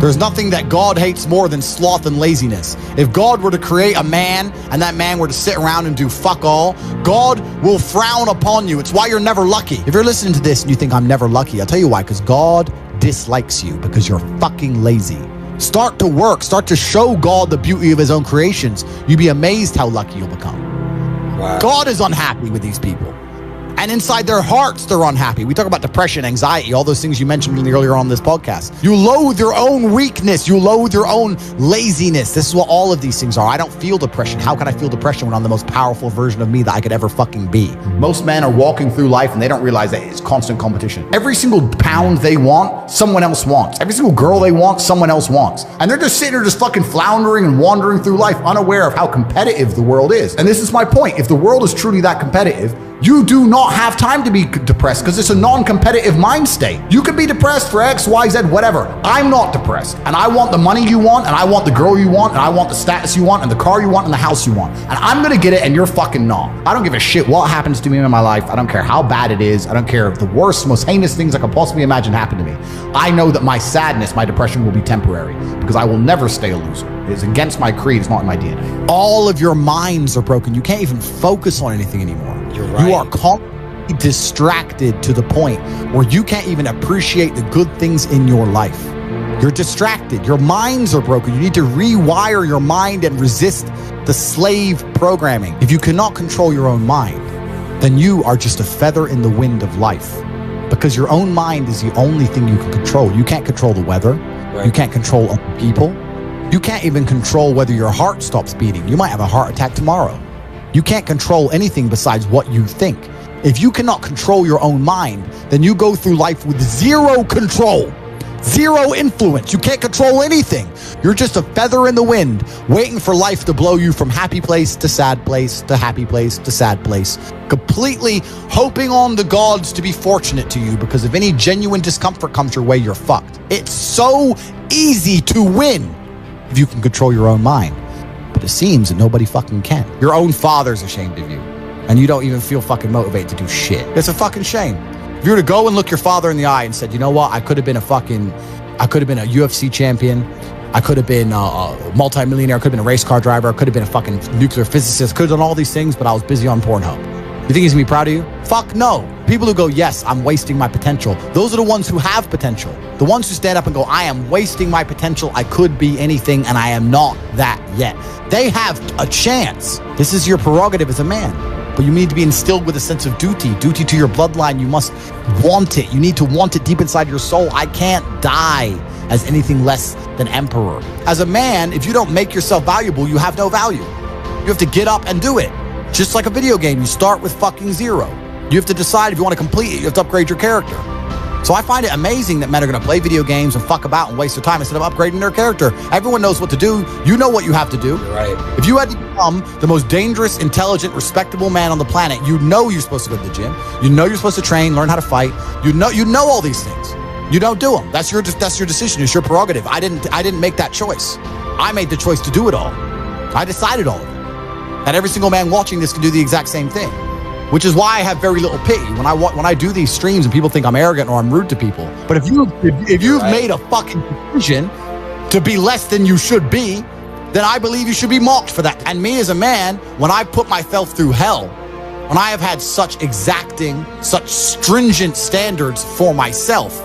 There's nothing that God hates more than sloth and laziness. If God were to create a man and that man were to sit around and do fuck all, God will frown upon you. It's why you're never lucky. If you're listening to this and you think I'm never lucky, I'll tell you why, because God dislikes you because you're fucking lazy. Start to work. Start to show God the beauty of his own creations. You'd be amazed how lucky you'll become. Wow. God is unhappy with these people. And inside their hearts, they're unhappy. We talk about depression, anxiety, all those things you mentioned earlier on this podcast. You loathe your own weakness. You loathe your own laziness. This is what all of these things are. I don't feel depression. How can I feel depression when I'm the most powerful version of me that I could ever fucking be? Most men are walking through life and they don't realize that it's constant competition. Every single pound they want, someone else wants. Every single girl they want, someone else wants. And they're just sitting there just fucking floundering and wandering through life unaware of how competitive the world is. And this is my point. If the world is truly that competitive, you do not have time to be depressed because it's a non-competitive mind state. You could be depressed for X, Y, Z, whatever. I'm not depressed. And I want the money you want, and I want the girl you want, and I want the status you want, and the car you want, and the house you want. And I'm gonna get it, and you're fucking not. I don't give a shit what happens to me in my life. I don't care how bad it is. I don't care if the worst, most heinous things I could possibly imagine happen to me. I know that my sadness, my depression will be temporary because I will never stay a loser. It's against my creed. It's not in my DNA. All of your minds are broken. You can't even focus on anything anymore. You're right. You are constantly distracted to the point where you can't even appreciate the good things in your life. You're distracted. Your minds are broken. You need to rewire your mind and resist the slave programming. If you cannot control your own mind, then you are just a feather in the wind of life, because your own mind is the only thing you can control. You can't control the weather. Right. You can't control other people. You can't even control whether your heart stops beating. You might have a heart attack tomorrow. You can't control anything besides what you think. If you cannot control your own mind, then you go through life with zero control, zero influence. You can't control anything. You're just a feather in the wind, waiting for life to blow you from happy place to sad place to happy place to sad place, completely hoping on the gods to be fortunate to you, because if any genuine discomfort comes your way, you're fucked. It's so easy to win if you can control your own mind. But it seems that nobody fucking can. Your own father's ashamed of you, and you don't even feel fucking motivated to do shit. It's a fucking shame. If you were to go and look your father in the eye and said, you know what, I could have been a UFC champion. I could have been a multi-millionaire. I could have been a race car driver. I could have been a fucking nuclear physicist. Could have done all these things, but I was busy on Pornhub. You think he's gonna be proud of you? Fuck no. People who go, yes, I'm wasting my potential. Those are the ones who have potential. The ones who stand up and go, I am wasting my potential. I could be anything and I am not that yet. They have a chance. This is your prerogative as a man. But you need to be instilled with a sense of duty to your bloodline. You must want it. You need to want it deep inside your soul. I can't die as anything less than emperor. As a man, if you don't make yourself valuable, you have no value. You have to get up and do it. Just like a video game, you start with fucking zero. You have to decide if you want to complete it. You have to upgrade your character. So I find it amazing that men are going to play video games and fuck about and waste their time instead of upgrading their character. Everyone knows what to do. You know what you have to do. Right. If you had to become the most dangerous, intelligent, respectable man on the planet, you know you're supposed to go to the gym. You know you're supposed to train, learn how to fight. You know all these things. You don't do them. That's your decision. It's your prerogative. I didn't make that choice. I made the choice to do it all. I decided all of it. And every single man watching this can do the exact same thing, which is why I have very little pity when I do these streams and people think I'm arrogant or I'm rude to people. But if you've made a fucking decision to be less than you should be, then I believe you should be mocked for that. And me as a man, when I put myself through hell, when I have had such exacting, such stringent standards for myself,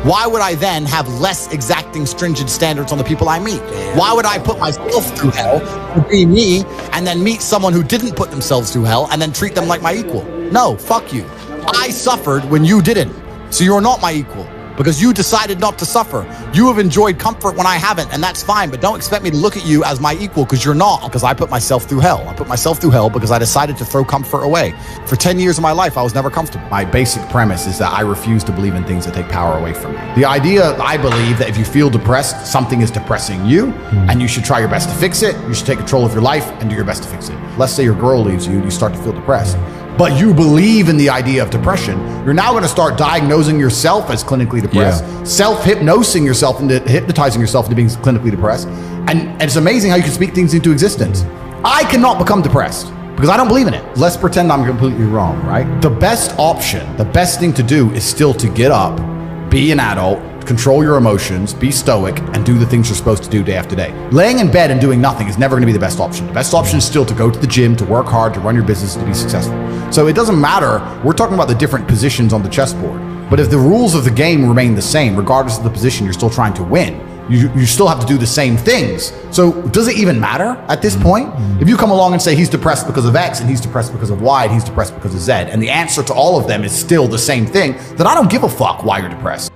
why would I then have less exacting, stringent standards on the people I meet? Why would I put myself through hell to be me and then meet someone who didn't put themselves through hell and then treat them like my equal? No, fuck you. I suffered when you didn't. So you're not my equal because you decided not to suffer. You have enjoyed comfort when I haven't, and that's fine, but don't expect me to look at you as my equal because you're not, because I put myself through hell. I put myself through hell because I decided to throw comfort away. For 10 years of my life, I was never comfortable. My basic premise is that I refuse to believe in things that take power away from me. The idea, I believe, that if you feel depressed, something is depressing you, and you should try your best to fix it. You should take control of your life and do your best to fix it. Let's say your girl leaves you and you start to feel depressed, but you believe in the idea of depression. You're now going to start diagnosing yourself as clinically depressed, self-hypnosing yourself into hypnotizing yourself into being clinically depressed. And it's amazing how you can speak things into existence. I cannot become depressed because I don't believe in it. Let's pretend I'm completely wrong, right? The best option, the best thing to do is still to get up, be an adult, control your emotions, be stoic, and do the things you're supposed to do day after day. Laying in bed and doing nothing is never going to be the best option. The best option is still to go to the gym, to work hard, to run your business, to be successful. So it doesn't matter. We're talking about the different positions on the chessboard. But if the rules of the game remain the same, regardless of the position you're still trying to win, you still have to do the same things. So does it even matter at this point? If you come along and say he's depressed because of X and he's depressed because of Y and he's depressed because of Z, and the answer to all of them is still the same thing, then I don't give a fuck why you're depressed.